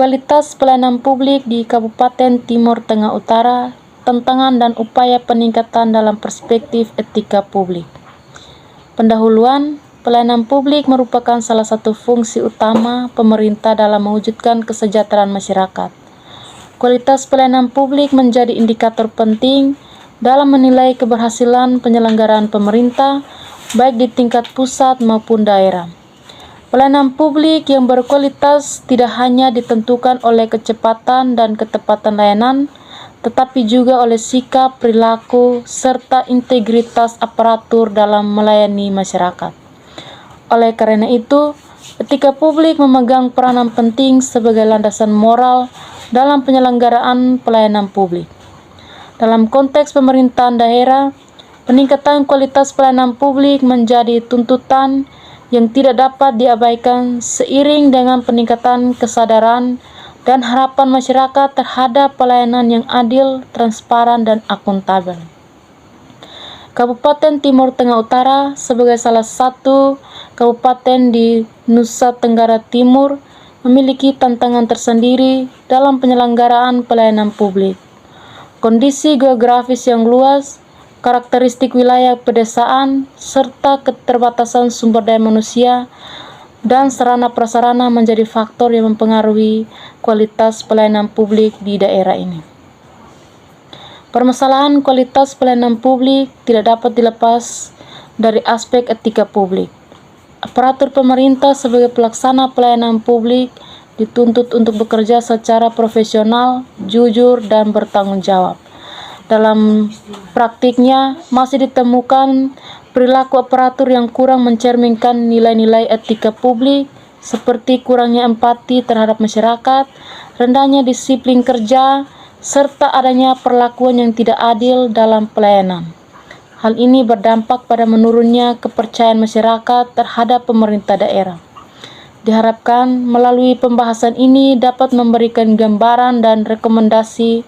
Kualitas pelayanan publik di Kabupaten Timur Tengah Utara, tantangan dan upaya peningkatan dalam perspektif etika publik. Pendahuluan, pelayanan publik merupakan salah satu fungsi utama pemerintah dalam mewujudkan kesejahteraan masyarakat. Kualitas pelayanan publik menjadi indikator penting dalam menilai keberhasilan penyelenggaraan pemerintah, baik di tingkat pusat maupun daerah. Pelayanan publik yang berkualitas tidak hanya ditentukan oleh kecepatan dan ketepatan layanan, tetapi juga oleh sikap, perilaku, serta integritas aparatur dalam melayani masyarakat. Oleh karena itu, etika publik memegang peranan penting sebagai landasan moral dalam penyelenggaraan pelayanan publik. Dalam konteks pemerintahan daerah, peningkatan kualitas pelayanan publik menjadi tuntutan yang tidak dapat diabaikan seiring dengan peningkatan kesadaran dan harapan masyarakat terhadap pelayanan yang adil, transparan, dan akuntabel. Kabupaten Timur Tengah Utara sebagai salah satu kabupaten di Nusa Tenggara Timur memiliki tantangan tersendiri dalam penyelenggaraan pelayanan publik. Kondisi geografis yang luas, karakteristik wilayah pedesaan, serta keterbatasan sumber daya manusia dan sarana prasarana menjadi faktor yang mempengaruhi kualitas pelayanan publik di daerah ini. Permasalahan kualitas pelayanan publik tidak dapat dilepas dari aspek etika publik. Aparatur pemerintah sebagai pelaksana pelayanan publik dituntut untuk bekerja secara profesional, jujur, dan bertanggung jawab. Dalam praktiknya, masih ditemukan perilaku aparatur yang kurang mencerminkan nilai-nilai etika publik, seperti kurangnya empati terhadap masyarakat, rendahnya disiplin kerja, serta adanya perlakuan yang tidak adil dalam pelayanan. Hal ini berdampak pada menurunnya kepercayaan masyarakat terhadap pemerintah daerah. Diharapkan melalui pembahasan ini dapat memberikan gambaran dan rekomendasi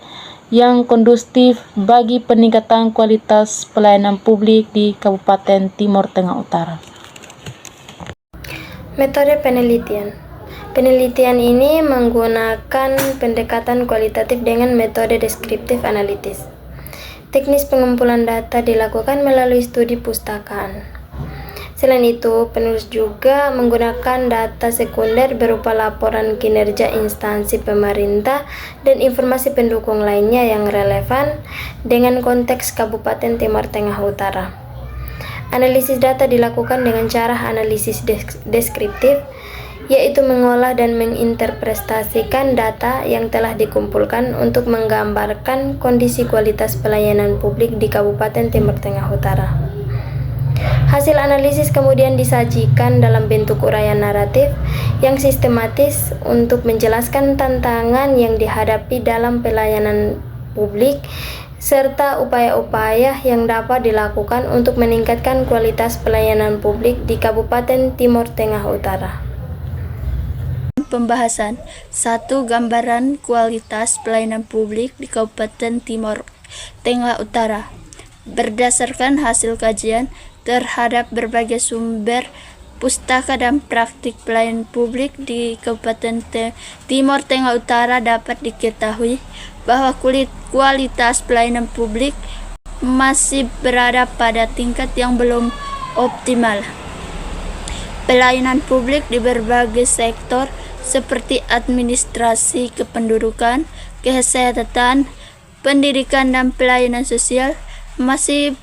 yang kondusif bagi peningkatan kualitas pelayanan publik di Kabupaten Timur Tengah Utara. Metode penelitian. Penelitian ini menggunakan pendekatan kualitatif dengan metode deskriptif analitis. Teknis pengumpulan data dilakukan melalui studi pustakaan. Selain itu, penulis juga menggunakan data sekunder berupa laporan kinerja instansi pemerintah dan informasi pendukung lainnya yang relevan dengan konteks Kabupaten Timur Tengah Utara. Analisis data dilakukan dengan cara analisis deskriptif, yaitu mengolah dan menginterpretasikan data yang telah dikumpulkan untuk menggambarkan kondisi kualitas pelayanan publik di Kabupaten Timur Tengah Utara. Hasil analisis kemudian disajikan dalam bentuk uraian naratif yang sistematis untuk menjelaskan tantangan yang dihadapi dalam pelayanan publik serta upaya-upaya yang dapat dilakukan untuk meningkatkan kualitas pelayanan publik di Kabupaten Timur Tengah Utara. Pembahasan 1. Gambaran kualitas pelayanan publik di Kabupaten Timur Tengah Utara berdasarkan hasil kajian terhadap berbagai sumber pustaka dan praktik pelayanan publik di Kabupaten Timur Tengah Utara dapat diketahui bahwa kualitas pelayanan publik masih berada pada tingkat yang belum optimal. Pelayanan publik di berbagai sektor seperti administrasi kependudukan, kesehatan, pendidikan, dan pelayanan sosial masih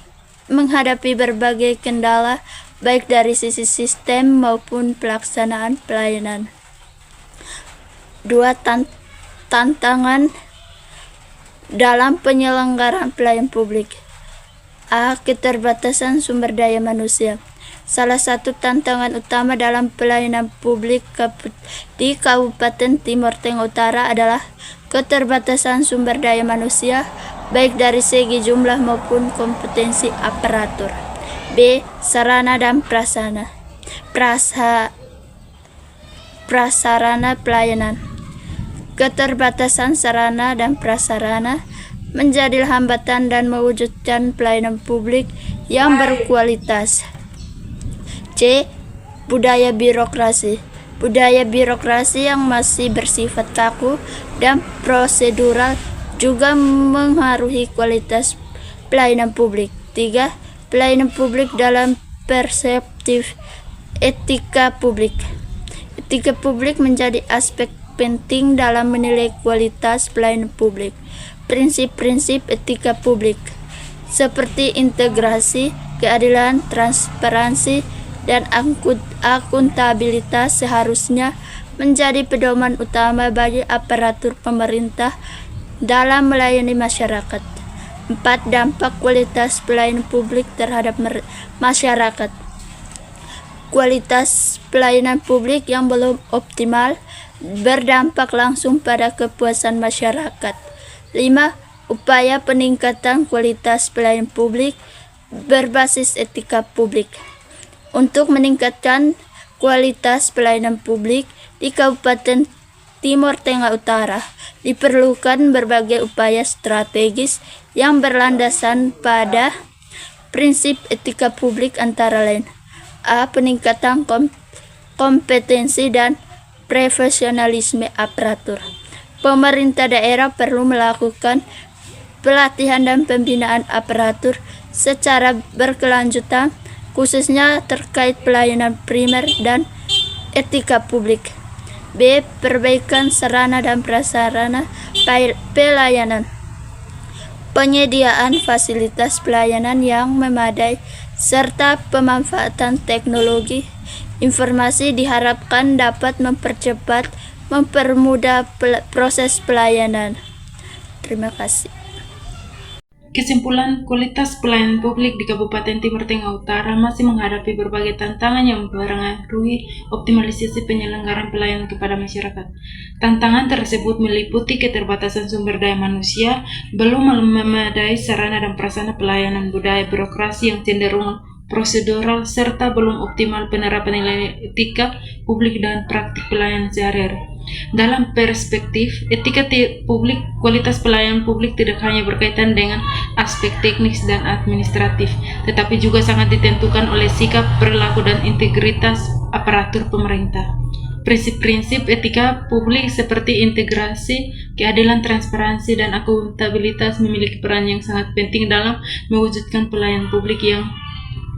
menghadapi berbagai kendala baik dari sisi sistem maupun pelaksanaan pelayanan. 2. Tantangan dalam penyelenggaraan pelayanan publik. A. Keterbatasan sumber daya manusia. Salah satu tantangan utama dalam pelayanan publik di Kabupaten Timur Tengah Utara adalah keterbatasan sumber daya manusia, baik dari segi jumlah maupun kompetensi aparatur. B. Sarana dan prasarana pelayanan. Keterbatasan sarana dan prasarana menjadi hambatan dan mewujudkan pelayanan publik yang berkualitas. C. Budaya birokrasi. Budaya birokrasi yang masih bersifat kaku dan prosedural juga mengaruhi kualitas pelayanan publik. 3. Pelayanan publik dalam perspektif etika publik. Etika publik menjadi aspek penting dalam menilai kualitas pelayanan publik. Prinsip-prinsip etika publik seperti integrasi, keadilan, transparansi, dan akuntabilitas seharusnya menjadi pedoman utama bagi aparatur pemerintah dalam melayani masyarakat. 4. Dampak kualitas pelayanan publik terhadap masyarakat. Kualitas pelayanan publik yang belum optimal berdampak langsung pada kepuasan masyarakat. 5. Upaya peningkatan kualitas pelayanan publik berbasis etika publik. Untuk meningkatkan kualitas pelayanan publik di Kabupaten Timur Tengah Utara, diperlukan berbagai upaya strategis yang berlandasan pada prinsip etika publik antara lain: A. Peningkatan kompetensi dan profesionalisme aparatur. Pemerintah daerah perlu melakukan pelatihan dan pembinaan aparatur secara berkelanjutan, khususnya terkait pelayanan primer dan etika publik. B. Perbaikan sarana dan prasarana pelayanan. Penyediaan fasilitas pelayanan yang memadai serta pemanfaatan teknologi informasi diharapkan dapat mempermudah proses pelayanan. Terima kasih. Kesimpulan, kualitas pelayanan publik di Kabupaten Timur Tengah Utara masih menghadapi berbagai tantangan yang mempengaruhi optimalisasi penyelenggaraan pelayanan kepada masyarakat. Tantangan tersebut meliputi keterbatasan sumber daya manusia, belum memadai sarana dan prasarana pelayanan, budaya birokrasi yang cenderung prosedural, serta belum optimal penerapan nilai etika publik dan praktik pelayanan sehari-hari. Dalam perspektif etika publik, kualitas pelayanan publik tidak hanya berkaitan dengan aspek teknis dan administratif, tetapi juga sangat ditentukan oleh sikap, perilaku, dan integritas aparatur pemerintah. Prinsip-prinsip etika publik seperti integrasi, keadilan, transparansi, dan akuntabilitas memiliki peran yang sangat penting dalam mewujudkan pelayanan publik yang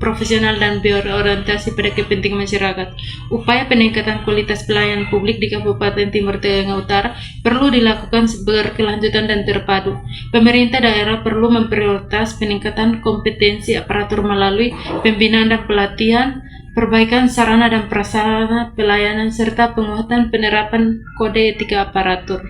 profesional dan berorientasi pada kepentingan masyarakat. Upaya peningkatan kualitas pelayanan publik di Kabupaten Timur Tengah Utara perlu dilakukan berkelanjutan dan terpadu. Pemerintah daerah perlu memprioritas peningkatan kompetensi aparatur melalui pembinaan dan pelatihan, perbaikan sarana dan prasarana pelayanan, serta penguatan penerapan kode etika aparatur.